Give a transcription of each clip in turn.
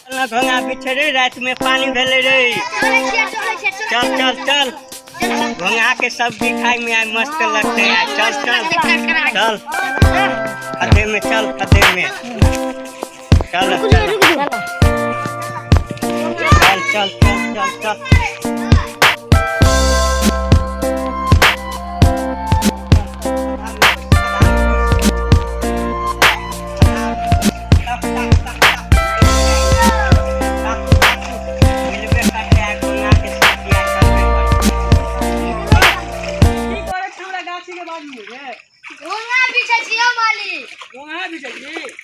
घोंगा बिछे रे रात में पानी भेले रे। चल चल चल घोंगा के सब्जी खाई में आए मस्त लगते हैं। चल चल चल खड्डे में चल खड्डे में चल चल चल चल चल चल चल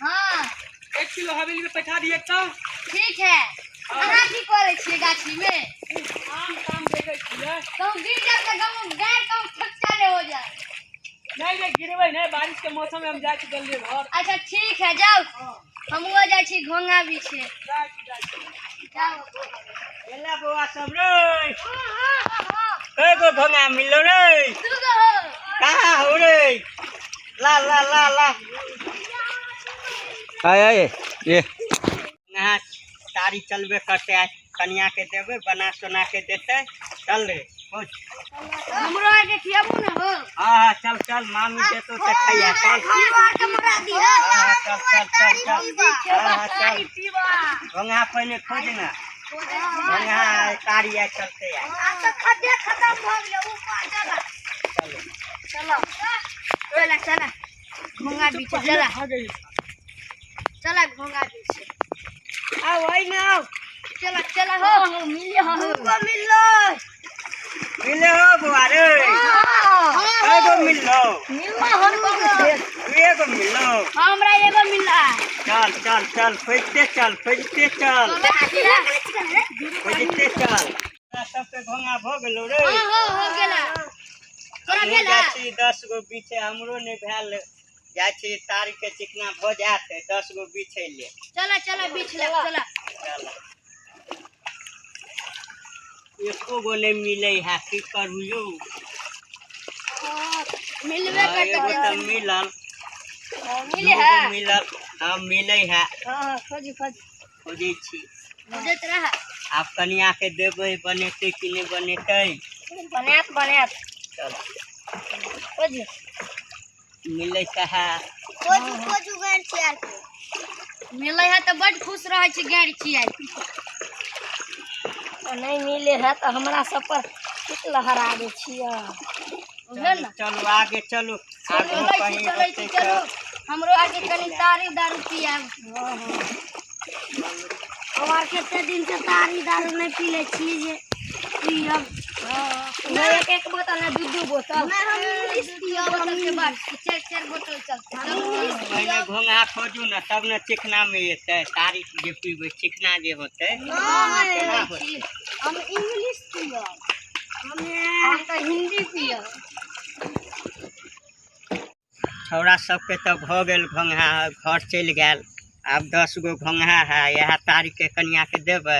हाँ 1 किलो हवेली में बैठा दिए तो ठीक है। अहाँ की करे छिए गाछी में? काम देखे छिए। कहूँ गिर जाए तो कहूँ गाय कहूँ खच्चा ले हो जाए। नहीं गिरबै नहीं, बारिश के मौसम में हम जाए जल्दी घर। अच्छा ठीक है जाओ। हम वो जाए छी घोंगा बिछे। जाओ एला बउआ सब रे। एगो घोंगा मिलो रे। दूगो हो। कहाँ हो रे? ला ला ला ला आए ये यहाँ तारी चलबे करते आज कन्या के देवे बना सोना के देते। चल रे हमरो आगे खियाबू ना हो। हाँ चल चल मामी दे तो खैया चल। कमरा दिया। चल चल चल चल चल घोंगा पहले खोज ना घोंगा तारी आ चलते यार। तो खड्डे खत्म हो गए ऊपर चला। चलो चला चला घोंगा बीच चला चला घोंगा बीच आओ आई ना आओ चला चला हो मिले हो मिले हो बुआ रे। एगो मिलो एगो मिलो हमरा एगो मिला। चल चल चल खोजते चल खोजते चल खोजते चल सबके घोंगा भो गेलो रे। हो गेला तोरा भेला 10 गो बीछे हमरो ने भेल जाय छी तारी के चिकना भो जात 10 गो बीछे ले। चला चला बीच ले चला चल एको गो ने मिले है की करू यो। मिलबे करते एगो त मिलल मिले है मिलल हां मिले है। हां खोजी खोजे छी खोजत रहा। आप कन्या के देबे बनेते कि नहीं बनेते? बनात चल खोजी मिले है खोजू गाड़ छिया मिले है तो बड़ खुश रहे छी गाड़ छिया। नहीं मिले है तो हमरा सब पर लहरा दे छिया। चलो आगे चलो आगे कहीं होते चलो हमरो आगे कनी तारी दारू पिया। हमार केते दिन से तारी दारू नहीं पीले छी जे पियब। एक एक बोतल ना दू बोतल मैं हम इंग्लिश पियब के बाद चार बोतल चलते। पहले घोंगा खोजू ना तब ना चिकना में येते तारी जे पीबे चिकना जे होते हम इंग्लिश पियब हम तो हिंदी पियब। छौड़ा सबके तो भ गेल घोंगा घर चल गेल। अब 10 गो घोंगा है यह तारी के कन्या के देवे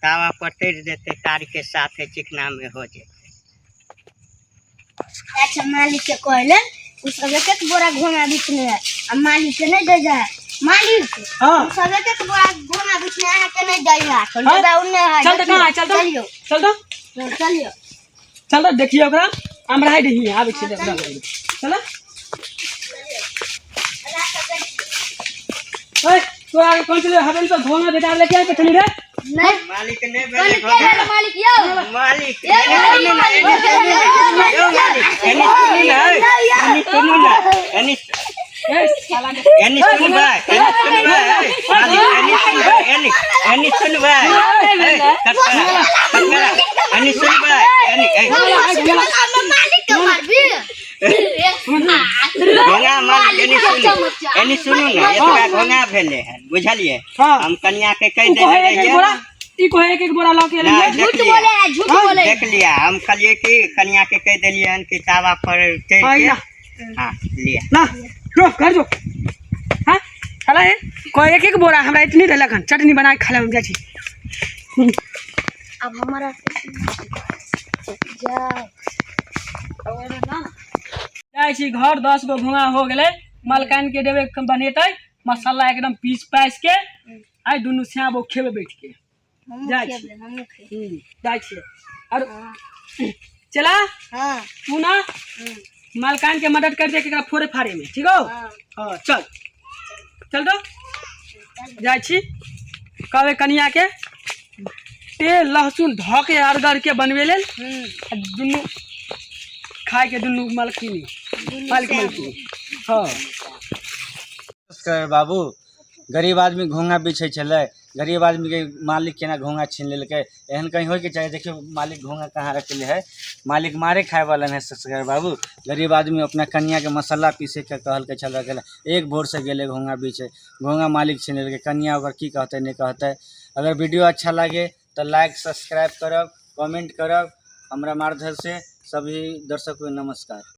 तावा पर तर देते तारी के साथ चिकना में हो जाए। अच्छा मालिक के कहले उ सब एक बोरा घोंगा बिछने है अब मालिक के नहीं दे जाए। मालिक हां सब एक बोरा घोंगा बिछने है के नहीं जाई है तो दादा उन्ने है। चल तो कहां चल तो देखिए ओकरा हमरा है रही आबै छै ओकरा चल ओए तो आगे कौन चले हवेली पर घोंगा बेटा लेके आए चली रे। नहीं मालिक ने मालिक यो मालिक घोंगा भेले है बुझलिए। हम कन्या के कह एक बोरा ला के झूठ बोले है झूठ बोले देख लिया हम कलिए कि कन्या के कह दिलिए कि तावा पर हां लिया ना रो घर जो हां चला है कोई एक बोरा हमरा इतनी रहलखन चटनी बना के खाले हम जाई छी। अब हमारा जा और ना जाई छी घर 10 गो घोंगा हो गेले मलकान के देवे बनेतै मसाला एकदम पीस पास के आइ दुनू श्याम बो खेबे बैठ के हमहूँ जाइ खेब छी। ले, हमहूँ खेब। जाइ छियै और हाँ चला हाँ तू ना मालकान के मदद कर दे के एकरा फोड़े फाड़े में, ठीक हो? हाँ हाँ चल चल तो जाइ छी। कहबे कनिया के तेल लहसुन धो के अरगर के बनवे लेल आ दुनू खाए के दुनू मालकिनी मालिक मालकिनी। हाँ नमस्कार बाबू, गरीब आदमी घोंघा बिछै छलै, गरीब आदमी के मालिक केना घोंघा छीन लेलकै। एहन कहीं होय के चाही। देखियो मालिक घोंघा कहाँ रखले है, मालिक मारे खाए वाला है। सस्कार बाबू, गरीब आदमी अपना कन्या के मसाला पीसे के कहलकै छल रखे एक भोर से गेले घोंघा बिछे, घोंघा मालिक छीन लेलकै। कन्या ओकर की कहते नहीं कहते। अगर वीडियो अच्छा लगे तो लाइक सब्सक्राइब करब, कमेंट करब। हमरा माध्यम से सभी दर्शकों को नमस्कार।